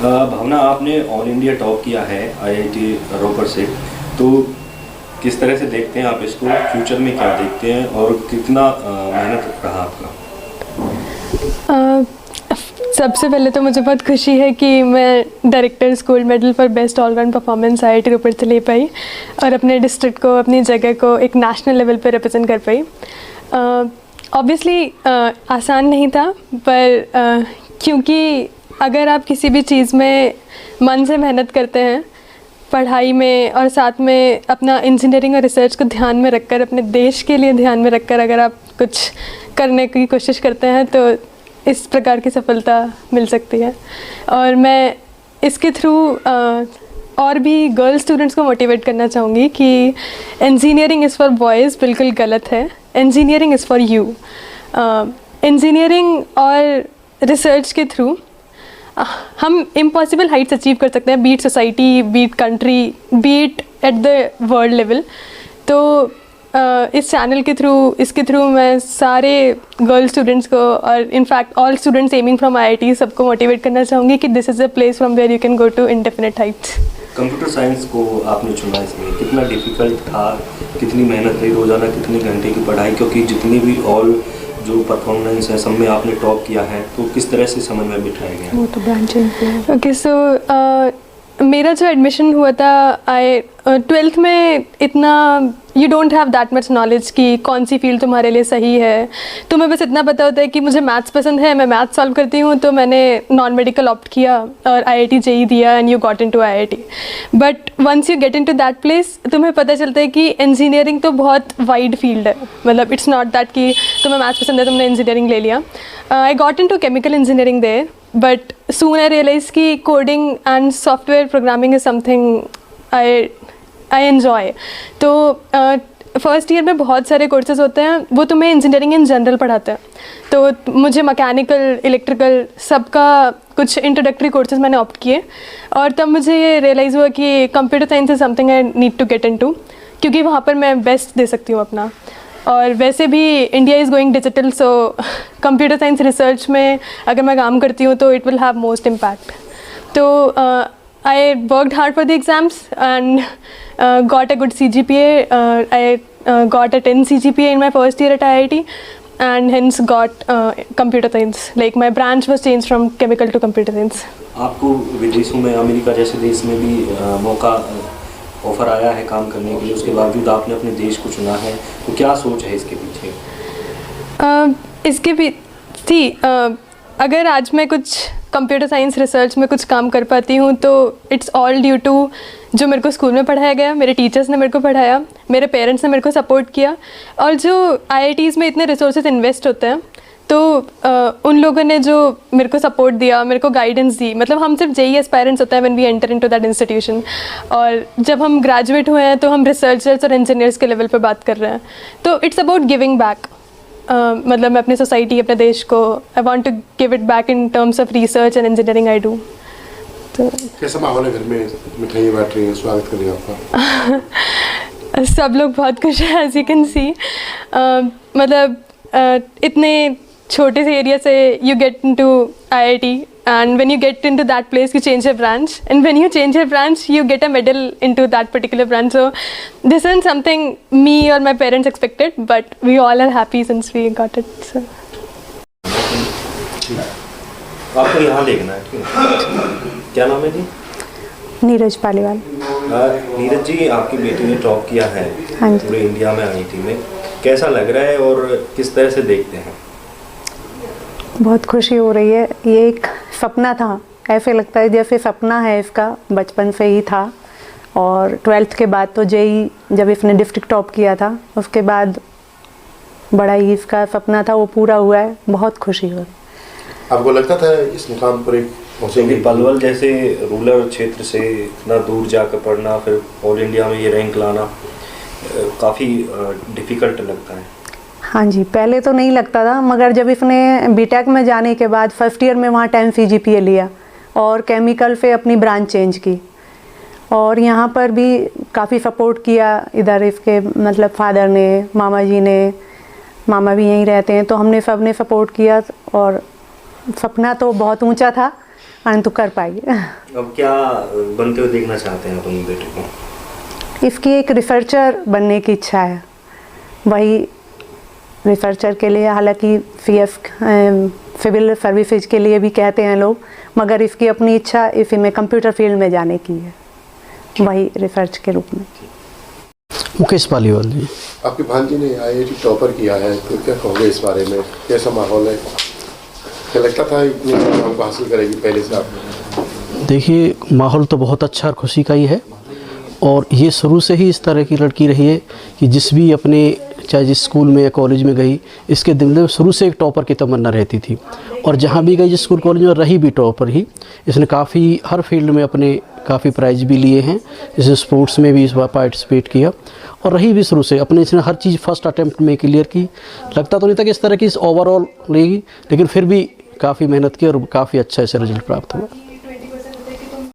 भावना, आपने all India top किया है आईआईटी रोपर से, तो किस तरह से देखते हैं आप इसको? फ्यूचर में क्या देखते हैं और कितना मेहनत रहा आपका? सबसे पहले तो मुझे बहुत खुशी है कि मैं directors gold medal for best all round performance IIT Ropar से ले पाई और अपने डिस्ट्रिक्ट को, अपनी जगह को एक नेशनल लेवल पर रिप्रेजेंट कर पाई। ऑब्वियसली आसान नहीं था, पर क्योंकि अगर आप किसी भी चीज़ में मन से मेहनत करते हैं, पढ़ाई में और साथ में अपना इंजीनियरिंग और रिसर्च को ध्यान में रखकर, अपने देश के लिए ध्यान में रखकर अगर आप कुछ करने की कोशिश करते हैं तो इस प्रकार की सफलता मिल सकती है। और मैं इसके थ्रू और भी गर्ल स्टूडेंट्स को मोटिवेट करना चाहूँगी कि इंजीनियरिंग इज़ फॉर बॉयज़ बिल्कुल गलत है, engineering is for you. Engineering और रिसर्च के थ्रू हम इम्पॉसिबल हाइट्स अचीव कर सकते हैं, beat society, beat country, beat at the world level. तो इस चैनल के थ्रू, इसके थ्रू मैं सारे गर्ल स्टूडेंट्स को और in fact all students aiming from IIT सबको मोटिवेट करना चाहूँगी कि this is a place from where you can go to indefinite heights. Computer science को आपने चुना, इसमें कितना डिफ़िकल्ट था, कितनी मेहनत रही, रोज़ाना कितने घंटे की पढ़ाई? क्योंकि जितनी भी ऑल जो परफॉर्मेंस है सब में आपने टॉप किया है, तो किस तरह से समझ में बिठाया गया? वो तो ब्रांच ओके। सो मेरा जो एडमिशन हुआ था, आई 12th में इतना you don't have that much knowledge कि कौन सी फील्ड तुम्हारे लिए सही है। तुम्हें बस इतना पता होता है कि मुझे मैथ्स पसंद है, मैं मैथ्स सॉल्व करती हूँ, तो मैंने नॉन मेडिकल ऑप्ट किया और आईआईटी जेईई दिया and you got into IIT. But once you get into that place, तुम्हें पता चलता है कि इंजीनियरिंग तो बहुत वाइड फील्ड है। मतलब इट्स नॉट दैट कि तुम्हें मैथ्स पसंद है, तुमने इंजीनियरिंग ले लिया। I got into chemical engineering there, but soon I realized कि coding and software programming is something I enjoy। तो फर्स्ट ईयर में बहुत सारे कोर्सेज होते हैं, वो तुम्हें इंजीनियरिंग इन जनरल पढ़ाते हैं। तो मुझे मैकेनिकल, इलेक्ट्रिकल सबका कुछ इंट्रोडक्टरी कोर्सेज मैंने ऑप्ट किए और तब मुझे ये रियलाइज़ हुआ कि computer science is something I need to get into, क्योंकि वहाँ पर मैं बेस्ट दे सकती हूँ अपना। और वैसे भी India is going digital, so computer science research में अगर मैं काम करती हूँ तो it will have most impact. तो I worked hard for the exams and got a good CGPA। I got a 10 CGPA in my first year at IIT and hence got computer science. Like my branch was changed from chemical to computer science. आपको विदेशों में, America जैसे देश में भी मौका offer आया है काम करने के लिए, उसके बावजूद आपने अपने देश को चुना है, तो क्या सोच है इसके पीछे? इसके भी थी, अगर आज मैं कुछ कंप्यूटर साइंस रिसर्च में कुछ काम कर पाती हूँ तो इट्स ऑल ड्यू टू जो मेरे को स्कूल में पढ़ाया गया, मेरे टीचर्स ने मेरे को पढ़ाया, मेरे पेरेंट्स ने मेरे को सपोर्ट किया, और जो IITs में इतने रिसोर्सेज इन्वेस्ट होते हैं तो उन लोगों ने जो मेरे को सपोर्ट दिया, मेरे को गाइडेंस दी। मतलब हम सिर्फ जेईई एस्पायरेंट्स होते हैं when we enter into that institution, और जब हम ग्रेजुएट हुए हैं तो हम रिसर्चर्स और इंजीनियर्स के लेवल पे बात कर रहे हैं। तो इट्स अबाउट गिविंग बैक। मतलब मैं अपनी सोसाइटी, अपने देश को, I want to give it back in terms of research and engineering I do. तो कैसा माहौल है घर में? मिठाइयाँ बांट रही हैं, स्वागत कर रही हैं आपका? सब लोग बहुत खुश हैं, एज यू कैन सी। मतलब इतने छोटे से एरिया से you get into IIT and when you get into that place you change your branch, and when you change your branch you get a medal into that particular branch. So this isn't something me or my parents expected, but we all are happy since we got it. So आपको यहाँ देखना है, ठीक है? क्या नाम है जी? नीरज पालीवाल। नीरज जी, आपकी बेटी ने टॉप किया है हाँ जी। पूरे इंडिया में IIT में, कैसा लग रहा है और किस तरह से देखते हैं? बहुत खुशी हो रही है। ये एक सपना था, ऐसे लगता है जैसे सपना है इसका, बचपन से ही था। और 12th के बाद तो जेईई जब इसने डिस्ट्रिक्ट टॉप किया था, उसके बाद बड़ा ही इसका सपना था, वो पूरा हुआ है। बहुत खुशी हुई। आपको लगता था इस मुकाम पर एक क्योंकि पलवल जैसे रूरल क्षेत्र से इतना दूर जाकर पढ़ना, फिर ऑल इंडिया में ये रैंक लाना काफ़ी डिफ़िकल्ट लगता है? हाँ जी, पहले तो नहीं लगता था, मगर जब इसने बीटेक में जाने के बाद फर्स्ट ईयर में वहाँ 10 CGPA लिया और केमिकल से अपनी ब्रांच चेंज की, और यहाँ पर भी काफ़ी सपोर्ट किया इधर इसके, मतलब फादर ने, मामा जी ने, मामा भी यहीं रहते हैं, तो हमने सब ने सपोर्ट किया। और सपना तो बहुत ऊंचा था, परंतु कर पाई। अब क्या बनते हुए देखना चाहते हैं अपने बेटे को? इसकी एक रिसर्चर बनने की इच्छा है। वही रिसर्चर के लिए, हालांकि सिविल सर्विसेज के लिए भी कहते हैं लोग, मगर इसकी अपनी इच्छा इसी में कंप्यूटर फील्ड में जाने की है, वही रिसर्च के रूप में। मुकेश पालीवाल जी। आपकी भांजी ने IIT टॉपर किया है, तो क्या कहोगे इस बारे में? कैसा माहौल है? क्या लगता था इतनी मुकाम को हासिल करेगी पहले से आप? देखिए, माहौल तो बहुत अच्छा और खुशी का ही है, और ये शुरू से ही इस तरह की लड़की रही है कि जिस भी अपने, चाहे जिस स्कूल में या कॉलेज में गई, इसके दिल में शुरू से एक टॉपर की तमन्ना रहती थी, और जहाँ भी गई, जिस स्कूल कॉलेज में रही भी टॉपर ही। इसने काफ़ी हर फील्ड में अपने काफ़ी प्राइज़ भी लिए हैं, जैसे स्पोर्ट्स में भी इस बार पार्टिसिपेट किया, और रही भी शुरू से अपने, इसने हर चीज़ फर्स्ट अटैम्प्ट में क्लियर की। लगता तो नहीं था कि इस तरह की ओवरऑल लेगी, लेकिन फिर भी काफ़ी मेहनत की और काफ़ी अच्छा ऐसे रिजल्ट प्राप्त हुआ।